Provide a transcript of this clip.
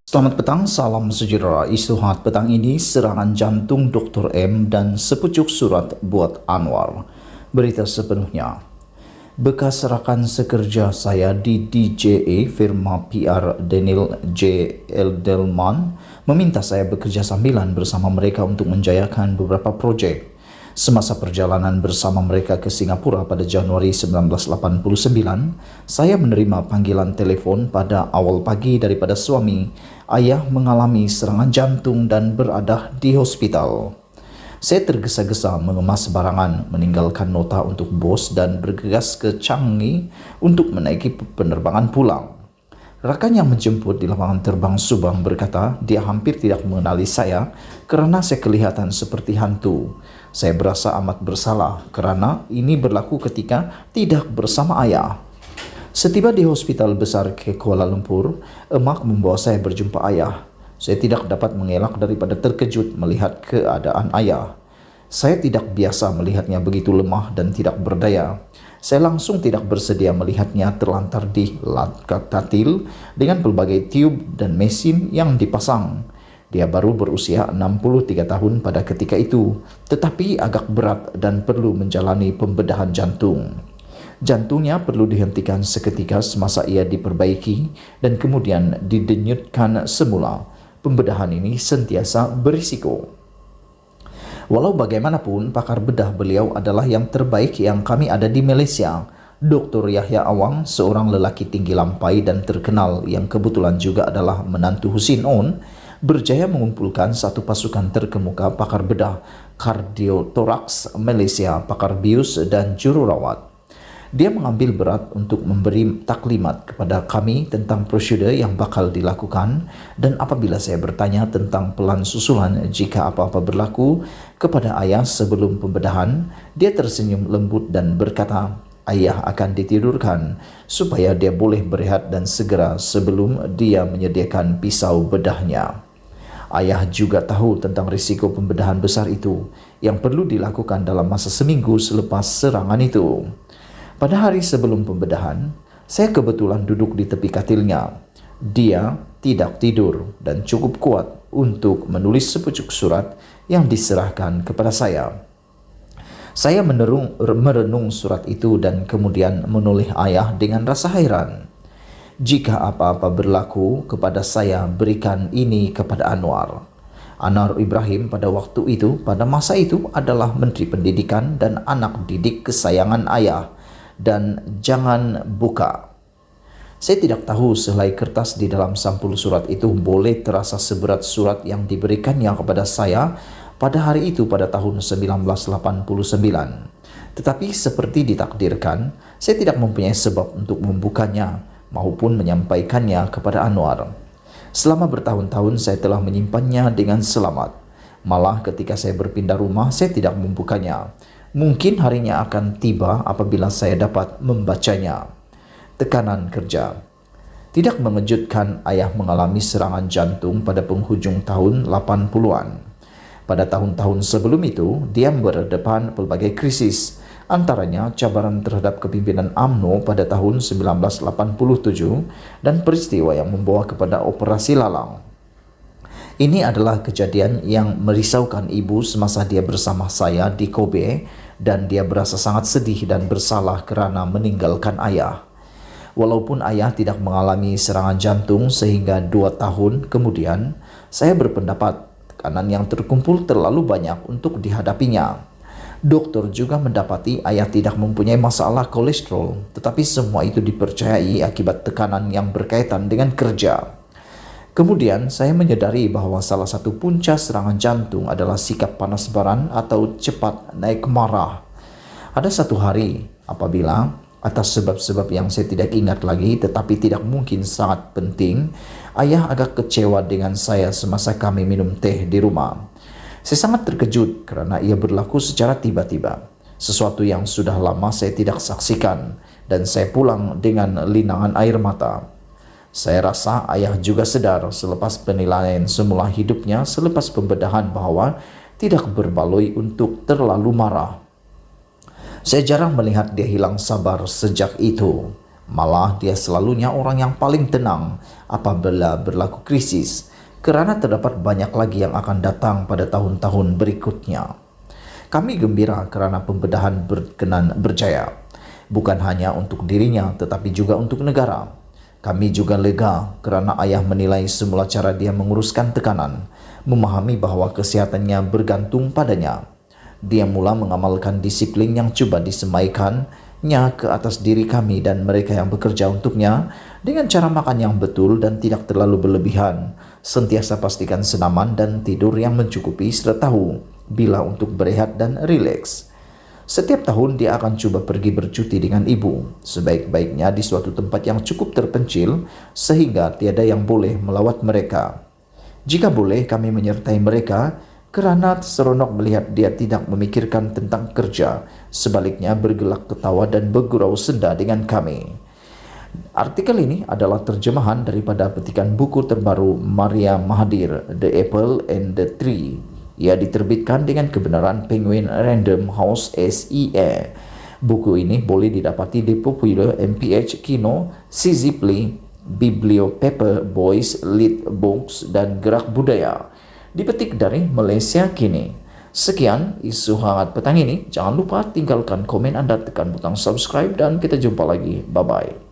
Selamat petang, salam sejahtera. Isu hangat petang ini serangan jantung Dr. M dan sepucuk surat buat Anwar. Berita sepenuhnya. Bekas rekan sekerja saya di DJE firma PR Daniel J. Eldelman meminta saya bekerja sambilan bersama mereka untuk menjayakan beberapa proyek. Semasa perjalanan bersama mereka ke Singapura pada Januari 1989, saya menerima panggilan telepon pada awal pagi daripada suami. Ayah mengalami serangan jantung dan berada di hospital. Saya tergesa-gesa mengemas barangan, meninggalkan nota untuk bos dan bergegas ke Changi untuk menaiki penerbangan pulang. Rakan yang menjemput di lapangan terbang Subang berkata dia hampir tidak mengenali saya kerana saya kelihatan seperti hantu. Saya berasa amat bersalah kerana ini berlaku ketika tidak bersama ayah. Setiba di hospital besar ke Kuala Lumpur, emak membawa saya berjumpa ayah. Saya tidak dapat mengelak daripada terkejut melihat keadaan ayah. Saya tidak biasa melihatnya begitu lemah dan tidak berdaya. Saya langsung tidak bersedia melihatnya terlantar di katil dengan pelbagai tiub dan mesin yang dipasang. Dia baru berusia 63 tahun pada ketika itu, tetapi agak berat dan perlu menjalani pembedahan jantung. Jantungnya perlu dihentikan seketika semasa ia diperbaiki dan kemudian didenyutkan semula. Pembedahan ini sentiasa berisiko. Walau bagaimanapun, pakar bedah beliau adalah yang terbaik yang kami ada di Malaysia. Dr. Yahya Awang, seorang lelaki tinggi lampai dan terkenal yang kebetulan juga adalah menantu Husin On, berjaya mengumpulkan satu pasukan terkemuka pakar bedah, kardiotoraks Malaysia, pakar bius dan jururawat. Dia mengambil berat untuk memberi taklimat kepada kami tentang prosedur yang bakal dilakukan, dan apabila saya bertanya tentang pelan susulan jika apa-apa berlaku kepada ayah sebelum pembedahan, dia tersenyum lembut dan berkata, ayah akan ditidurkan supaya dia boleh berehat dan segera sebelum dia menyediakan pisau bedahnya. Ayah juga tahu tentang risiko pembedahan besar itu yang perlu dilakukan dalam masa seminggu selepas serangan itu. Pada hari sebelum pembedahan, saya kebetulan duduk di tepi katilnya. Dia tidak tidur dan cukup kuat untuk menulis sepucuk surat yang diserahkan kepada saya. Saya merenung surat itu dan kemudian menoleh ayah dengan rasa hairan. Jika apa-apa berlaku kepada saya, berikan ini kepada Anwar. Anwar Ibrahim pada waktu itu, pada masa itu adalah Menteri Pendidikan dan anak didik kesayangan ayah. Dan jangan buka. Saya tidak tahu sehelai kertas di dalam sampul surat itu boleh terasa seberat surat yang diberikannya kepada saya pada hari itu pada tahun 1989. Tetapi seperti ditakdirkan, saya tidak mempunyai sebab untuk membukanya maupun menyampaikannya kepada Anwar. Selama bertahun-tahun saya telah menyimpannya dengan selamat. Malah ketika saya berpindah rumah, saya tidak membukanya. Mungkin harinya akan tiba apabila saya dapat membacanya. Tekanan kerja. Tidak mengejutkan, ayah mengalami serangan jantung pada penghujung tahun 80-an. Pada tahun-tahun sebelum itu, dia berhadapan pelbagai krisis, antaranya cabaran terhadap kepimpinan UMNO pada tahun 1987 dan peristiwa yang membawa kepada operasi lalang. Ini adalah kejadian yang merisaukan ibu semasa dia bersama saya di Kobe, dan dia berasa sangat sedih dan bersalah kerana meninggalkan ayah. Walaupun ayah tidak mengalami serangan jantung sehingga 2 tahun kemudian, saya berpendapat tekanan yang terkumpul terlalu banyak untuk dihadapinya. Doktor juga mendapati ayah tidak mempunyai masalah kolesterol, tetapi semua itu dipercayai akibat tekanan yang berkaitan dengan kerja. Kemudian saya menyadari bahawa salah satu punca serangan jantung adalah sikap panas baran atau cepat naik marah. Ada satu hari apabila atas sebab-sebab yang saya tidak ingat lagi tetapi tidak mungkin sangat penting, ayah agak kecewa dengan saya semasa kami minum teh di rumah. Saya sangat terkejut kerana ia berlaku secara tiba-tiba. Sesuatu yang sudah lama saya tidak saksikan dan saya pulang dengan linangan air mata. Saya rasa ayah juga sedar selepas penilaian semula hidupnya selepas pembedahan bahawa tidak berbaloi untuk terlalu marah. Saya jarang melihat dia hilang sabar sejak itu. Malah dia selalunya orang yang paling tenang apabila berlaku krisis, karena terdapat banyak lagi yang akan datang pada tahun-tahun berikutnya. Kami gembira karena pembedahan berkenan berjaya, bukan hanya untuk dirinya tetapi juga untuk negara. Kami juga lega karena ayah menilai semula cara dia menguruskan tekanan, memahami bahwa kesehatannya bergantung padanya. Dia mula mengamalkan disiplin yang coba disemaikannya ke atas diri kami dan mereka yang bekerja untuknya dengan cara makan yang betul dan tidak terlalu berlebihan. Sentiasa pastikan senaman dan tidur yang mencukupi serta tahu bila untuk berehat dan rileks. Setiap tahun dia akan coba pergi bercuti dengan ibu, sebaik-baiknya di suatu tempat yang cukup terpencil sehingga tiada yang boleh melawat mereka. Jika boleh kami menyertai mereka, kerana seronok melihat dia tidak memikirkan tentang kerja, sebaliknya bergelak ketawa dan bergurau senda dengan kami. Artikel ini adalah terjemahan daripada petikan buku terbaru Maria Mahathir, The Apple and the Tree. Ia diterbitkan dengan kebenaran Penguin Random House SEA. Buku ini boleh didapati di Popular, MPH, Kino, CZ Play, Bibliopaper, Boys, Lit Books, dan Gerak Budaya. Dipetik dari Malaysia Kini. Sekian isu hangat petang ini. Jangan lupa tinggalkan komen Anda, tekan butang subscribe, dan kita jumpa lagi. Bye-bye.